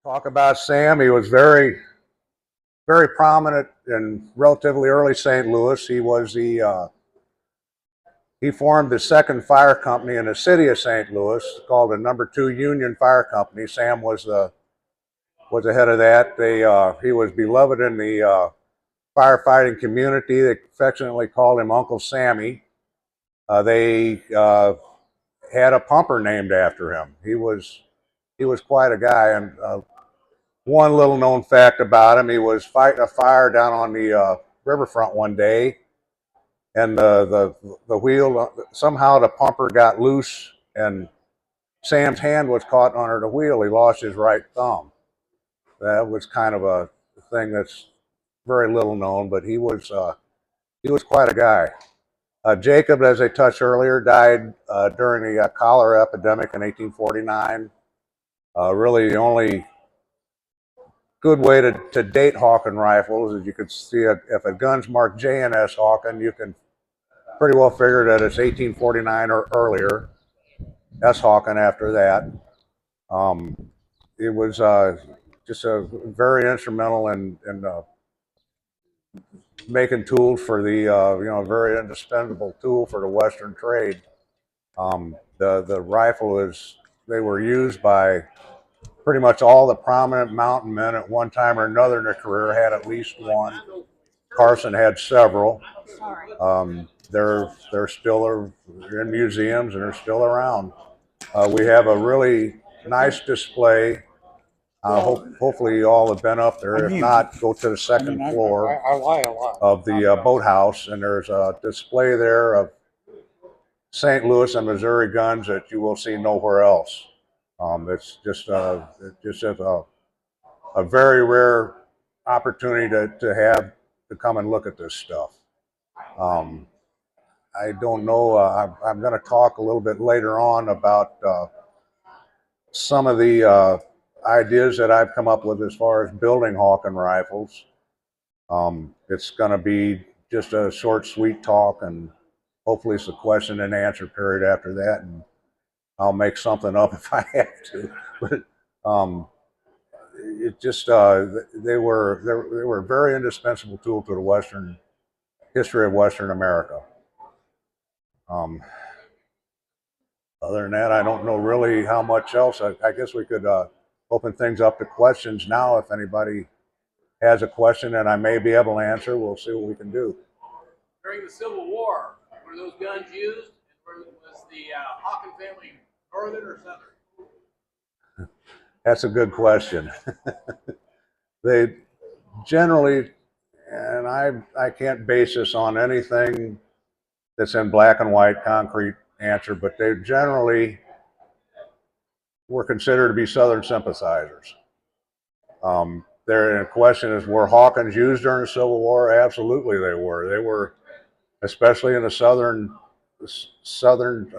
Talk about Sam. He was very prominent in relatively early St. Louis. He formed the second fire company in the city of St. Louis called the Number Two Union Fire Company. Sam was the head of that. He was beloved in the firefighting community. They affectionately called him Uncle Sammy. They had a pumper named after him. He was quite a guy. And one little known fact about him: he was fighting a fire down on the riverfront one day, and the wheel, somehow the pumper got loose, and Sam's hand was caught under the wheel. He lost his right thumb. That was kind of a thing that's very little known, but he was quite a guy. Jacob, as I touched earlier, died during the cholera epidemic in 1849. Really, the only good way to date Hawken rifles is you could see if a gun's marked J&S Hawken, you can pretty well figure that it's 1849 or earlier. S Hawken after that. Um, it was just a very instrumental in making tools for the very indispensable tool for the Western trade. The rifle is they were used by pretty much all the prominent mountain men at one time or another in their career had at least one. Carson had several. They're still in museums and they're still around. We have a really nice display. Hopefully you all have been up there. If not, go to the second floor of the boathouse, and there's a display there of St. Louis and Missouri guns that you will see nowhere else. It's just a very rare opportunity to have to come and look at this stuff. Um, I don't know. I'm going to talk a little bit later on about some of the ideas that I've come up with as far as building Hawken rifles. It's going to be just a short, sweet talk, and hopefully it's a question and answer period after that, and I'll make something up if I have to. But it just they were a very indispensable tool to the Western history of Western America. Um, Other than that, I don't know really how much else. I guess we could open things up to questions now. If anybody has a question that I may be able to answer, we'll see what we can do. During the Civil War, were those guns used? Was the Hawken family northern or southern? That's a good question. They generally, and I can't base this on anything that's in black and white concrete answer, but they generally were considered to be Southern sympathizers. Their question is, were Hawkins used during the Civil War? Absolutely, they were. They were, especially in the southern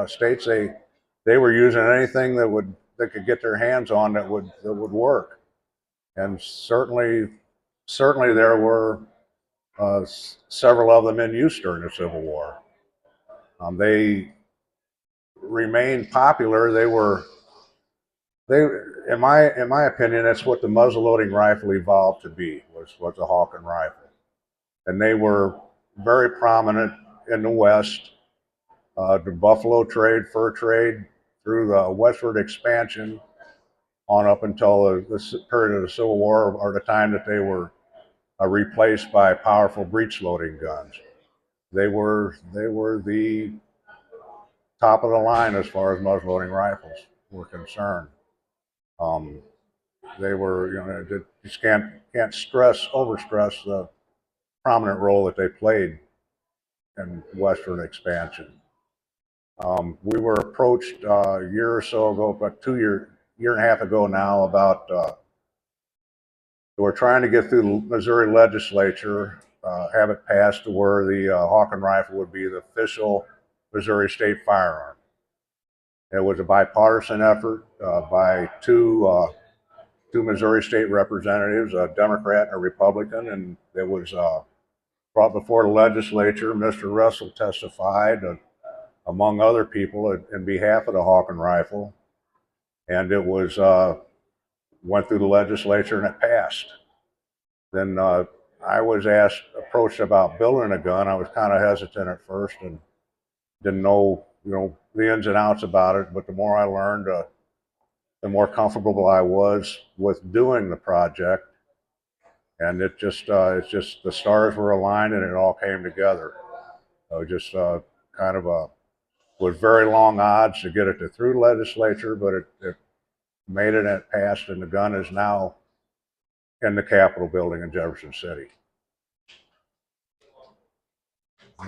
states. They were using anything that could get their hands on that would work. And certainly there were several of them in use during the Civil War. They remained popular. They, in my opinion, that's what the muzzleloading rifle evolved to be, was a Hawken rifle, and they were very prominent in the West. The buffalo trade, fur trade, through the westward expansion on up until the period of the Civil War, or the time that they were replaced by powerful breech loading guns. They were the top of the line as far as muzzleloading rifles were concerned. Um, they were, just can't overstress the prominent role that they played in Western expansion. We were approached a year or so ago, about year and a half ago now, about we're trying to get through the Missouri legislature, have it passed to where the Hawken rifle would be the official Missouri state firearm. It was a bipartisan effort by two Missouri state representatives, a Democrat and a Republican, and it was brought before the legislature. Mr. Russell testified, among other people, in behalf of the Hawken rifle, and it was went through the legislature and it passed. Then I was approached about building a gun. I was kind of hesitant at first and didn't know, the ins and outs about it. But the more I learned, the more comfortable I was with doing the project. And it's just the stars were aligned and it all came together. So just kind of was very long odds to get it through the legislature, but it made it and it passed, and the gun is now in the Capitol building in Jefferson City.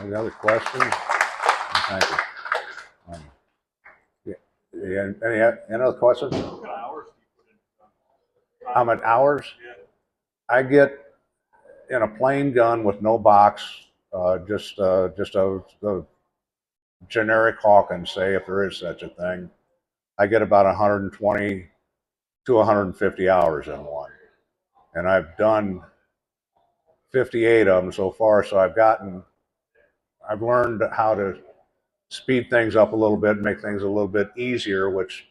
Any other questions? Thank you. Yeah, any other questions? How many hours? I get in a plain gun with no box, just a generic Hawken, say, if there is such a thing. I get about 120 to 150 hours in one, and I've done 58 of them so far. So I've learned how to speed things up a little bit, make things a little bit easier, which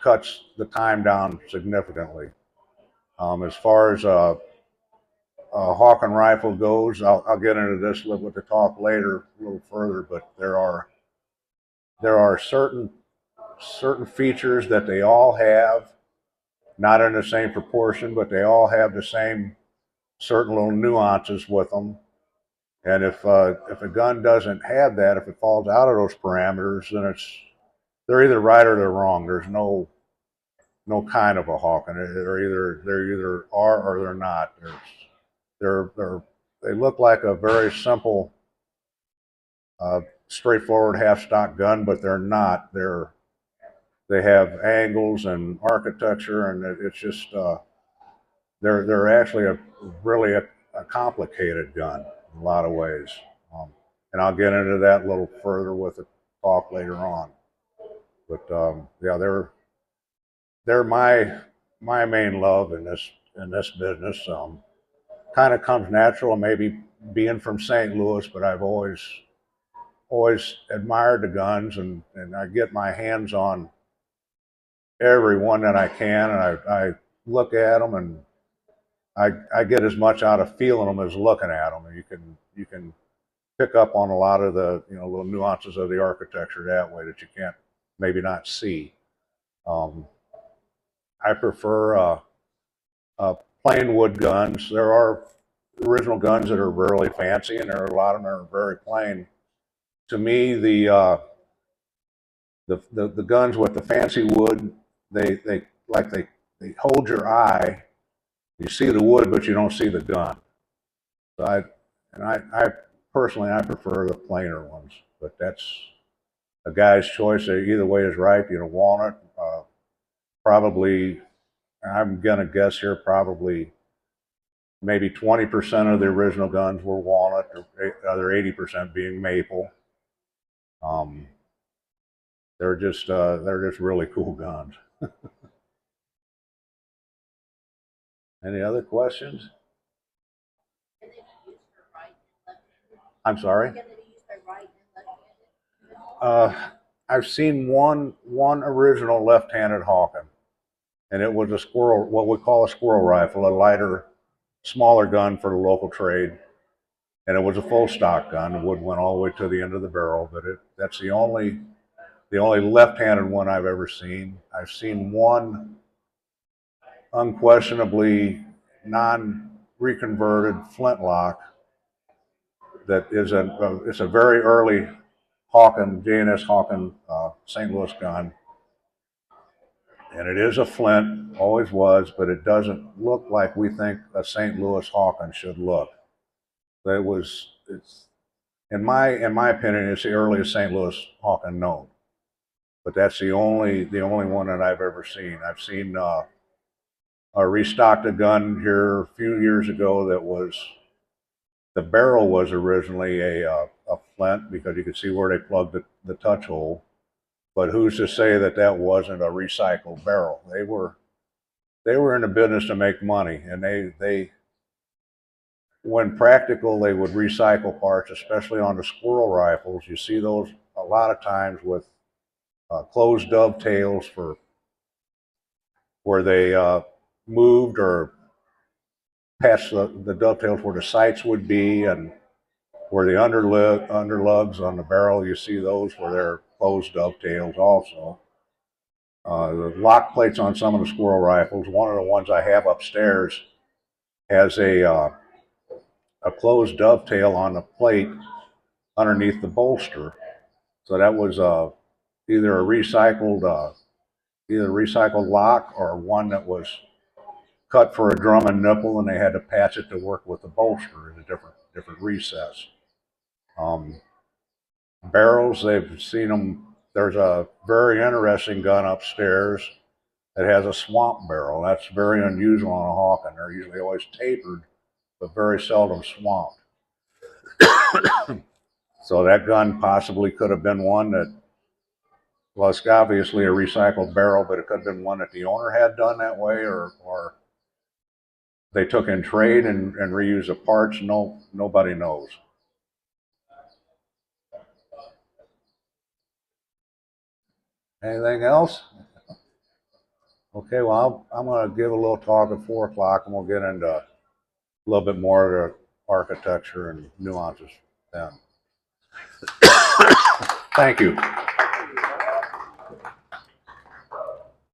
cuts the time down significantly. As far as Hawken rifle goes, I'll get into this with the talk later a little further, but there are certain features that they all have, not in the same proportion, but they all have the same certain little nuances with them. And if a gun doesn't have that, if it falls out of those parameters, then they're either right or they're wrong. There's no kind of a Hawken. They're either are or they're not. They look like a very simple, straightforward half-stock gun, but they're not. They have angles and architecture, and it's just they're actually really a complicated gun in a lot of ways. And I'll get into that a little further with the talk later on. But yeah, they're my main love in this business. Kind of comes natural, maybe being from St. Louis, but I've always admired the guns, and I get my hands on every one that I can, and I look at them, and I get as much out of feeling them as looking at them. And you can pick up on a lot of the little nuances of the architecture that way that you can't maybe not see. I prefer plain wood guns. There are original guns that are really fancy, and there are a lot of them that are very plain. To me, the guns with the fancy wood, they hold your eye. You see the wood, but you don't see the gun. So I personally I prefer the plainer ones, but that's a guy's choice. Either way is right. You don't want it. Probably, I'm gonna guess here, probably maybe 20% of the original guns were walnut, or the other 80% being maple. They're just really cool guns. Any other questions? I'm sorry. I've seen one original left-handed Hawken, and it was a squirrel, what we call a squirrel rifle, a lighter, smaller gun for the local trade, and it was a full stock gun. The wood went all the way to the end of the barrel, but that's the only left-handed one I've ever seen. I've seen one unquestionably non-reconverted flintlock that is it's a very early Hawken, J&S Hawken, St. Louis gun. And it is a flint, always was, but it doesn't look like we think a St. Louis Hawken should look. It's in my opinion, it's the earliest St. Louis Hawken known. But that's the only one that I've ever seen. I've seen restocked a gun here a few years ago that was, the barrel was originally a flint because you could see where they plugged the touch hole. But who's to say that that wasn't a recycled barrel? They were in the business to make money, and they when practical, they would recycle parts, especially on the squirrel rifles. You see those a lot of times with closed dovetails for where they moved or past the dovetails where the sights would be, and where the underlugs on the barrel, you see those where they're closed dovetails also. The lock plates on some of the squirrel rifles, one of the ones I have upstairs, has a closed dovetail on the plate underneath the bolster. So that was either a recycled lock or one that was cut for a drum and nipple, and they had to patch it to work with the bolster in a different recess. Um, Barrels, they've seen them. There's a very interesting gun upstairs that has a swamp barrel. That's very unusual on a Hawken. They're usually always tapered, but very seldom swamped. So that gun possibly could have been one that, well, it's obviously a recycled barrel, but it could have been one that the owner had done that way, or they took in trade and reused the parts. No, nobody knows. Anything else? Okay, well, I'm going to give a little talk at 4 o'clock, and we'll get into a little bit more of the architecture and nuances then. Thank you.